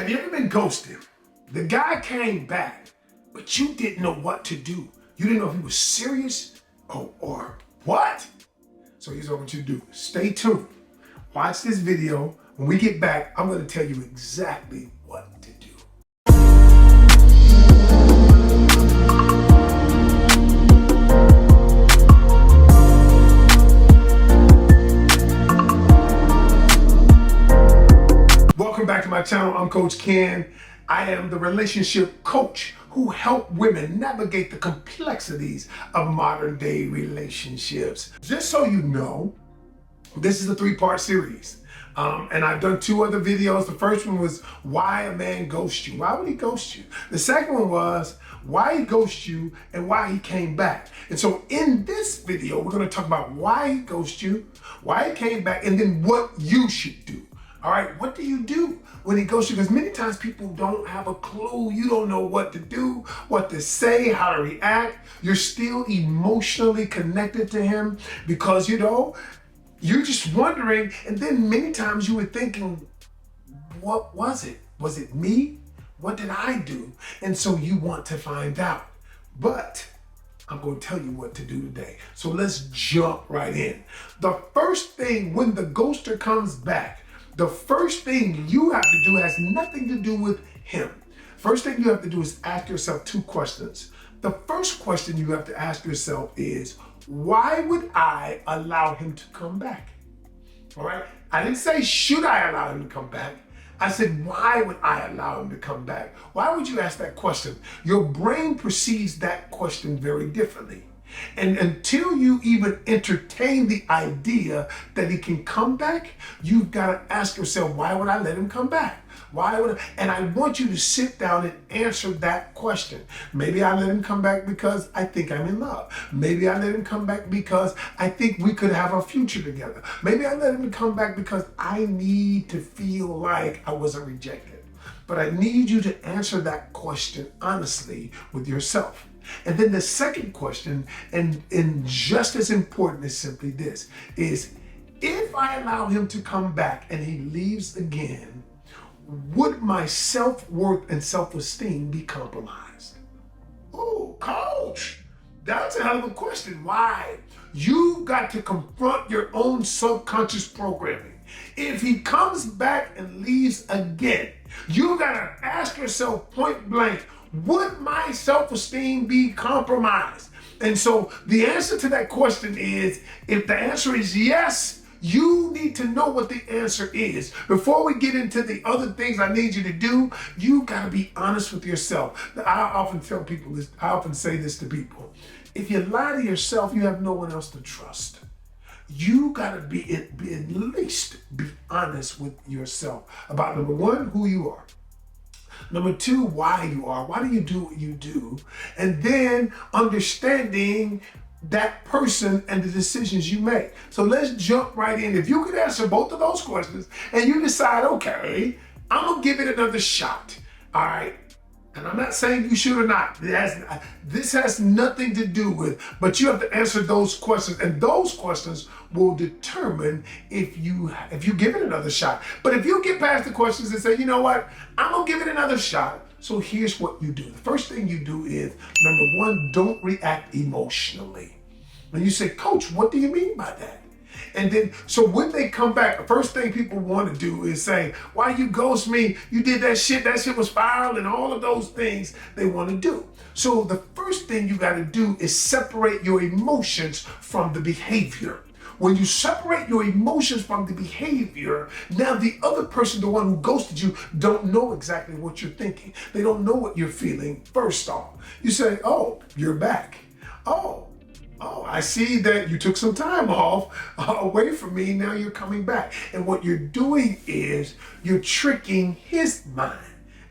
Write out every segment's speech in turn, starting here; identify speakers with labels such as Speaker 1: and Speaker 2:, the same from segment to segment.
Speaker 1: Have you ever been ghosted? The guy came back, but you didn't know what to do. You didn't know if he was serious or what? So here's what I want you to do. Stay tuned. Watch this video. When we get back, I'm going to tell you exactly what to do. Welcome back to my channel. I'm Coach Ken. I am the relationship coach who help women navigate the complexities of modern day relationships. Just so you know, this is a 3-part series. And I've done 2 other videos. The first one was why a man ghosts you. Why would he ghost you? The second one was why he ghosts you and why he came back. And so in this video, we're going to talk about why he ghosted you, why he came back, and then what you should do. All right, what do you do when he ghosts you? Because many times people don't have a clue. You don't know what to do, what to say, how to react. You're still emotionally connected to him because, you're just wondering. And then many times you were thinking, what was it? Was it me? What did I do? And so you want to find out. But I'm going to tell you what to do today. So let's jump right in. The first thing when the ghoster comes back, the first thing you have to do has nothing to do with him. First thing you have to do is ask yourself 2 questions. The first question you have to ask yourself is, why would I allow him to come back? All right. I didn't say, should I allow him to come back? I said, why would I allow him to come back? Why would you ask that question? Your brain perceives that question very differently. And until you even entertain the idea that he can come back, you've got to ask yourself, why would I let him come back? Why would I? And I want you to sit down and answer that question. Maybe I let him come back because I think I'm in love. Maybe I let him come back because I think we could have a future together. Maybe I let him come back because I need to feel like I wasn't rejected. But I need you to answer that question honestly with yourself. And then the second question, and just as important, is simply this, is if I allow him to come back and he leaves again, would my self-worth and self-esteem be compromised? Oh, coach, that's a hell of a question. Why? You've got to confront your own subconscious programming. If he comes back and leaves again, you've got to ask yourself point blank, would my self-esteem be compromised? And so the answer to that question is, if the answer is yes, you need to know what the answer is. Before we get into the other things I need you to do, you got to be honest with yourself. I often tell people this, I often say this to people. If you lie to yourself, you have no one else to trust. You got to be at least be honest with yourself about, number 1, who you are. Number 2, why you are. Why do you do what you do? And then understanding that person and the decisions you make. So let's jump right in. If you could answer both of those questions and you decide, okay, I'm going to give it another shot. All right. And I'm not saying you should or not. This has nothing to do with, but you have to answer those questions, and those questions will determine if you give it another shot. But if you get past the questions and say, you know what, I'm gonna give it another shot. So here's what you do. The first thing you do is, number 1, don't react emotionally. And you say, Coach, what do you mean by that? And then, so when they come back, the first thing people want to do is say, why you ghost me? You did that shit was foul, and all of those things they want to do. So the first thing you got to do is separate your emotions from the behavior. When you separate your emotions from the behavior, now the other person, the one who ghosted you, don't know exactly what you're thinking. They don't know what you're feeling. First off, you say, oh, you're back. Oh, I see that you took some time off away from me. Now you're coming back. And what you're doing is you're tricking his mind.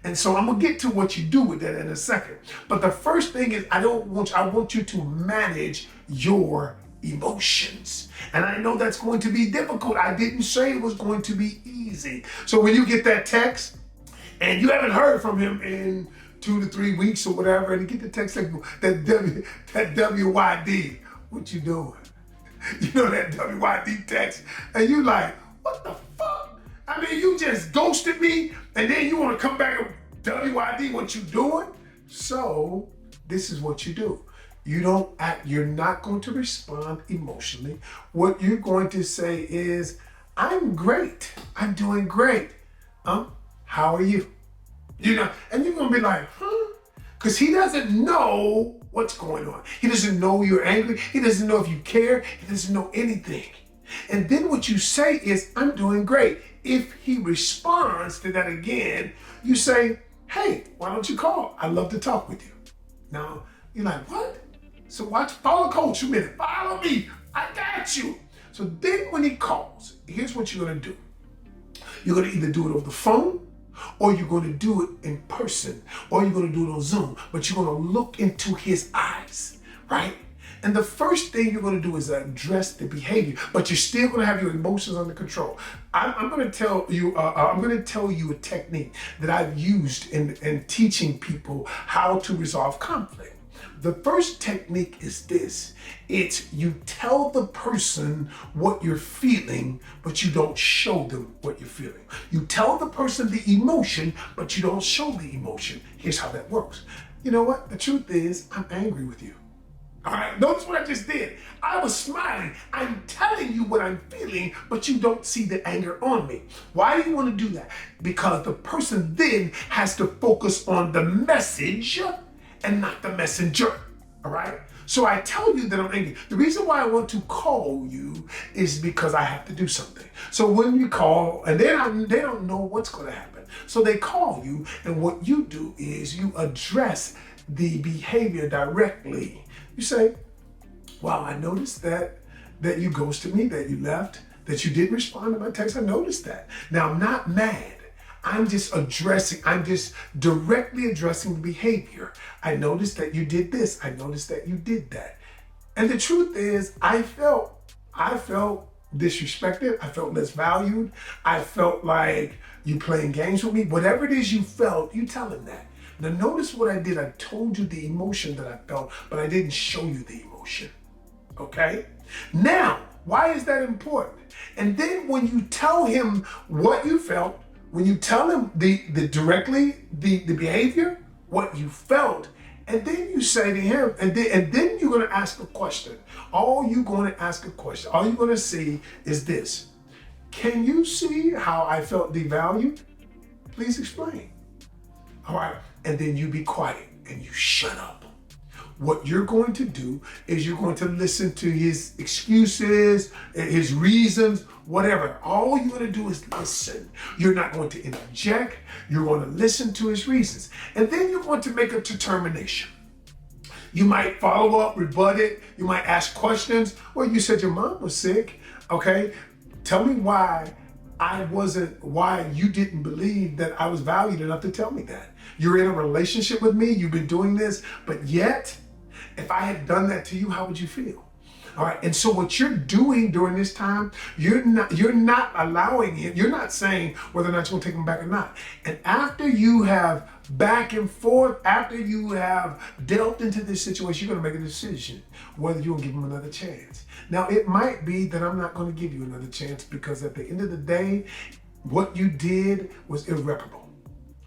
Speaker 1: And so I'm going to get to what you do with that in a second. But the first thing is I want you to manage your emotions. And I know that's going to be difficult. I didn't say it was going to be easy. So when you get that text and you haven't heard from him in 2 to 3 weeks or whatever, and you get the text like that WYD, what you doing? You know, that WYD text, and you like, what the fuck? I mean, you just ghosted me. And then you want to come back and WID what you doing? So this is what you do. You don't act, you're not going to respond emotionally. What you're going to say is, I'm great. I'm doing great. How are you? You know, and you're gonna be like, huh? Because he doesn't know what's going on. He doesn't know you're angry. He doesn't know if you care. He doesn't know anything. And then what you say is, I'm doing great. If he responds to that again, you say, hey, why don't you call? I'd love to talk with you. Now, you're like, what? So follow Coach a minute. Follow me. I got you. So then when he calls, here's what you're gonna do. You're gonna either do it over the phone, or you're going to do it in person, or you're going to do it on Zoom, but you're going to look into his eyes, right? And the first thing you're going to do is address the behavior, but you're still going to have your emotions under control. I'm going to tell you. I'm going to tell you a technique that I've used in teaching people how to resolve conflict. The first technique is this. It's you tell the person what you're feeling, but you don't show them what you're feeling. You tell the person the emotion, but you don't show the emotion. Here's how that works. You know what? The truth is, I'm angry with you. All right, notice what I just did. I was smiling. I'm telling you what I'm feeling, but you don't see the anger on me. Why do you want to do that? Because the person then has to focus on the message and not the messenger, all right? So I tell you that I'm angry. The reason why I want to call you is because I have to do something. So when you call, and they don't know what's going to happen. So they call you, and what you do is you address the behavior directly. You say, wow, I noticed that you ghosted me, that you left, that you didn't respond to my text. I noticed that. Now, I'm not mad. I'm just directly addressing the behavior. I noticed that you did this. I noticed that you did that. And the truth is, I felt disrespected. I felt less valued. I felt like you playing games with me. Whatever it is you felt, you tell him that. Now notice what I did. I told you the emotion that I felt, but I didn't show you the emotion. Okay? Now, why is that important? And then when you tell him what you felt, when you tell him the behavior, what you felt, and then you say to him, and then you're going to ask a question. All you're going to ask a question. All you're going to say is this. Can you see how I felt devalued? Please explain. All right. And then you be quiet and you shut up. What you're going to do is you're going to listen to his excuses, his reasons, whatever. All you're going to do is listen. You're not going to interject. You're going to listen to his reasons. And then you're going to make a determination. You might follow up, rebut it. You might ask questions. Well, you said your mom was sick. Okay. Tell me why you didn't believe that I was valued enough to tell me that. You're in a relationship with me. You've been doing this, but yet, if I had done that to you, how would you feel? All right. And so what you're doing during this time, you're not allowing him, you're not saying whether or not you're going to take him back or not. And after you have back and forth, after you have delved into this situation, you're going to make a decision whether you'll give him another chance. Now, it might be that I'm not going to give you another chance because at the end of the day, what you did was irreparable.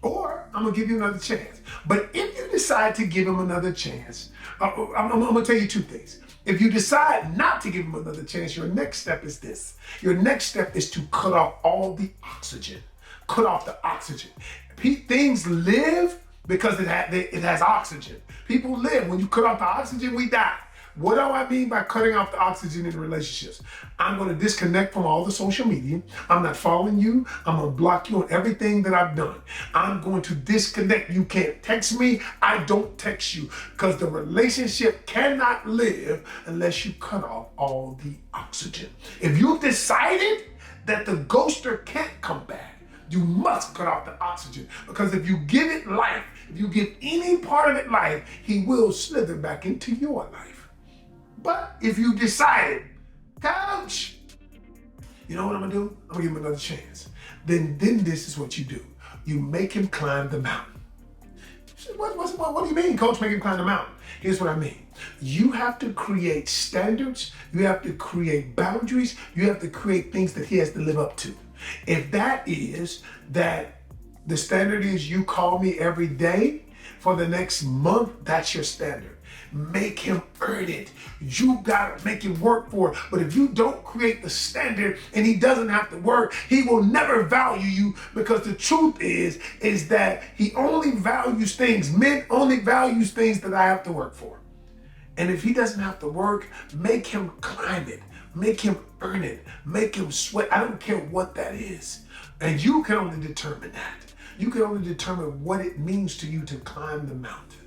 Speaker 1: Or I'm going to give you another chance. But if you decide to give him another chance, I'm going to tell you two things. If you decide not to give him another chance, your next step is this. Your next step is to cut off all the oxygen. Cut off the oxygen. Things live because it has oxygen. People live. When you cut off the oxygen, we die. What do I mean by cutting off the oxygen in relationships? I'm going to disconnect from all the social media. I'm not following you. I'm going to block you on everything that I've done. I'm going to disconnect. You can't text me. I don't text you because the relationship cannot live unless you cut off all the oxygen. If you've decided that the ghoster can't come back, you must cut off the oxygen because if you give it life, if you give any part of it life, he will slither back into your life. But if you decided, Coach, you know what I'm going to do? I'm going to give him another chance. Then this is what you do. You make him climb the mountain. What do you mean, Coach, make him climb the mountain? Here's what I mean. You have to create standards. You have to create boundaries. You have to create things that he has to live up to. If that is that The standard is you call me every day for the next month. That's your standard. Make him earn it. You gotta make him work for it. But if you don't create the standard and he doesn't have to work, he will never value you, because the truth is that he only values things. Men only values things that I have to work for. And if he doesn't have to work, make him climb it. Make him earn it. Make him sweat. I don't care what that is. And you can only determine that. You can only determine what it means to you to climb the mountain.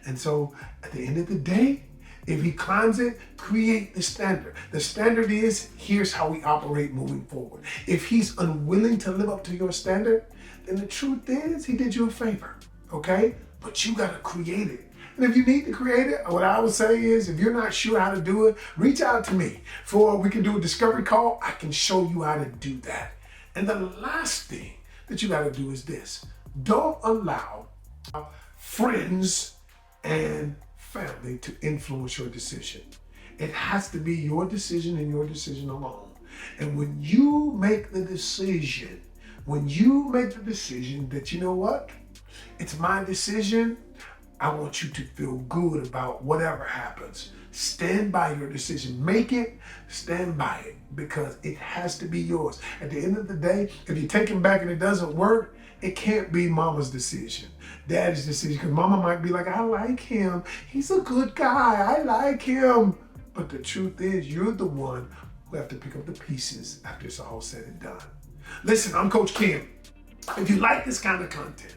Speaker 1: And so at the end of the day, if he climbs it, create the standard. The standard is, here's how we operate moving forward. If he's unwilling to live up to your standard, then the truth is he did you a favor, okay? But you gotta create it. And if you need to create it, what I would say is, if you're not sure how to do it, reach out to me. We can do a discovery call. I can show you how to do that. And the last thing that you gotta do is this. Don't allow friends and family to influence your decision. It has to be your decision and your decision alone. And when you make the decision that, you know what, it's my decision, I want you to feel good about whatever happens. Stand by your decision. Make it, stand by it, because it has to be yours. At the end of the day, if you take him back and it doesn't work, it can't be mama's decision, daddy's decision, because mama might be like, I like him. He's a good guy. I like him. But the truth is, you're the one who have to pick up the pieces after it's all said and done. Listen, I'm Coach Ken. If you like this kind of content,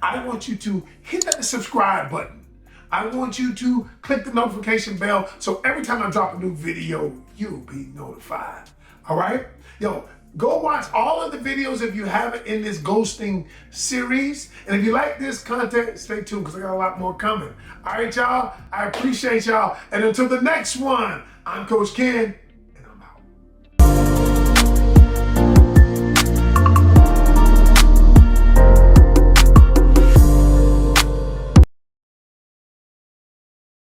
Speaker 1: I want you to hit that subscribe button. I want you to click the notification bell so every time I drop a new video, you'll be notified. All right? Yo, go watch all of the videos if you haven't in this ghosting series. And if you like this content, stay tuned, because I got a lot more coming. All right, y'all. I appreciate y'all. And until the next one, I'm Coach Ken.